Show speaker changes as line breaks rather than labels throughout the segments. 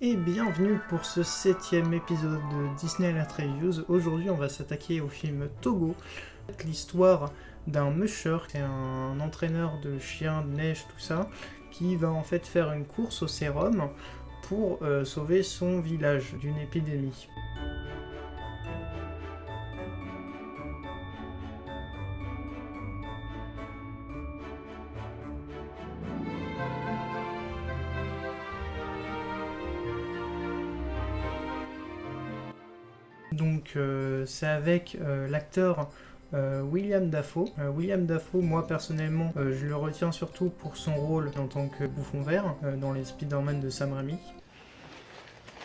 Et bienvenue pour ce 7e épisode de Disney Alert Reviews. Aujourd'hui on va s'attaquer au film Togo, l'histoire d'un musher, c'est un entraîneur de chiens, de neige, tout ça, qui va en fait faire une course au sérum pour sauver son village d'une épidémie. Donc c'est avec l'acteur William Dafoe. William Dafoe, moi personnellement, je le retiens surtout pour son rôle en tant que bouffon vert dans les Spider-Man de Sam Raimi.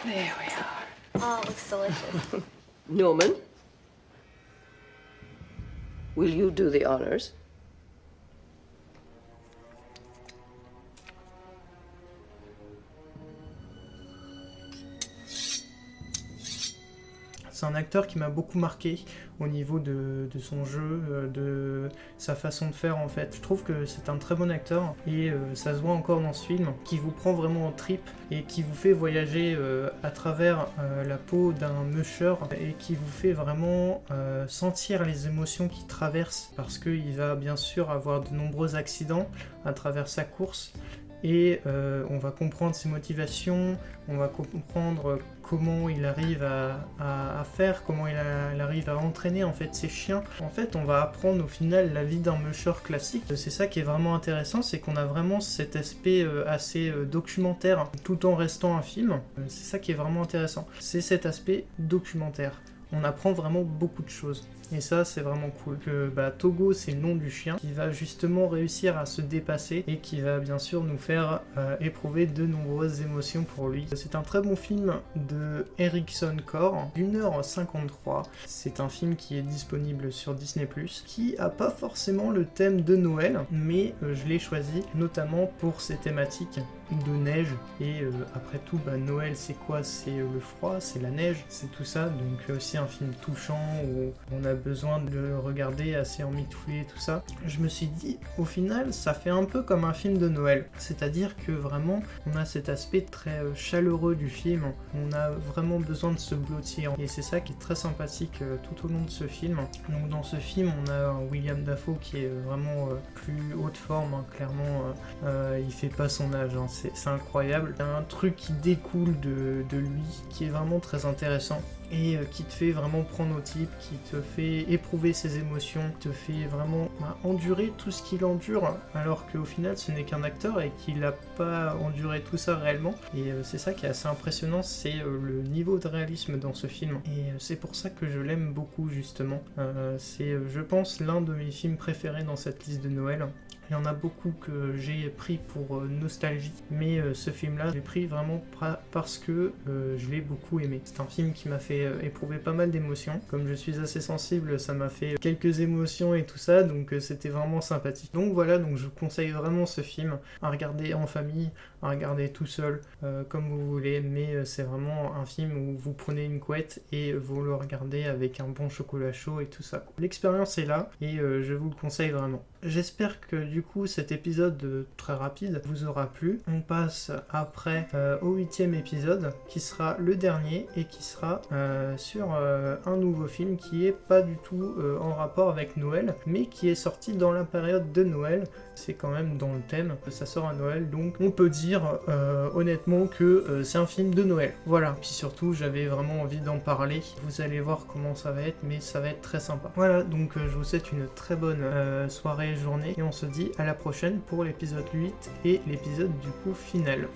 There we are. Oh, it looks delicious.
Norman, will you do the honors?
C'est un acteur qui m'a beaucoup marqué au niveau de son jeu, de sa façon de faire en fait. Je trouve que c'est un très bon acteur et ça se voit encore dans ce film, qui vous prend vraiment en trip et qui vous fait voyager à travers la peau d'un musher et qui vous fait vraiment sentir les émotions qu'il traverse, parce qu'il va bien sûr avoir de nombreux accidents à travers sa course. Et on va comprendre ses motivations, on va comprendre comment il arrive à faire, comment il arrive à entraîner en fait ses chiens. En fait, on va apprendre au final la vie d'un musher classique. C'est ça qui est vraiment intéressant, c'est qu'on a vraiment cet aspect assez documentaire tout en restant un film. C'est ça qui est vraiment intéressant, c'est cet aspect documentaire. On apprend vraiment beaucoup de choses. Et ça, c'est vraiment cool. Togo, c'est le nom du chien qui va justement réussir à se dépasser et qui va bien sûr nous faire éprouver de nombreuses émotions pour lui. C'est un très bon film de Erikson Core, d'1h53. C'est un film qui est disponible sur Disney+, qui a pas forcément le thème de Noël, mais je l'ai choisi notamment pour ses thématiques de neige. Et après tout, Noël, c'est quoi? C'est le froid, c'est la neige, c'est tout ça. Donc aussi un film touchant où on a besoin de le regarder assez emmitouflé et tout ça. Je me suis dit, au final, ça fait un peu comme un film de Noël. C'est-à-dire que vraiment, on a cet aspect très chaleureux du film. On a vraiment besoin de se blottir. Et c'est ça qui est très sympathique tout au long de ce film. Donc dans ce film, on a William Dafoe qui est vraiment plus haute forme, hein, clairement. Il fait pas son âge, hein. C'est incroyable. Il y a un truc qui découle de lui qui est vraiment très intéressant et qui te fait vraiment prendre au type, qui te fait éprouver ses émotions, te fait vraiment endurer tout ce qu'il endure, alors qu'au final ce n'est qu'un acteur et qu'il n'a pas enduré tout ça réellement. Et c'est ça qui est assez impressionnant, c'est le niveau de réalisme dans ce film. Et c'est pour ça que je l'aime beaucoup justement. C'est, je pense, l'un de mes films préférés dans cette liste de Noël. Il y en a beaucoup que j'ai pris pour nostalgie, mais ce film-là, je l'ai pris vraiment parce que je l'ai beaucoup aimé. C'est un film qui m'a fait éprouver pas mal d'émotions. Comme je suis assez sensible, ça m'a fait quelques émotions et tout ça, donc c'était vraiment sympathique. Donc voilà, donc je vous conseille vraiment ce film à regarder en famille, à regarder tout seul, comme vous voulez, mais c'est vraiment un film où vous prenez une couette et vous le regardez avec un bon chocolat chaud et tout ça. L'expérience est là et je vous le conseille vraiment. J'espère que du coup cet épisode très rapide vous aura plu. On passe après au 8e épisode qui sera le dernier et qui sera sur un nouveau film qui est pas du tout en rapport avec Noël, mais qui est sorti dans la période de Noël. C'est quand même dans le thème, ça sort à Noël, donc on peut dire honnêtement que c'est un film de Noël. Voilà, puis surtout j'avais vraiment envie d'en parler. Vous allez voir comment ça va être, mais ça va être très sympa. Voilà, donc je vous souhaite une très bonne soirée, journée, et on se dit à la prochaine pour l'épisode 8 et l'épisode du coup final.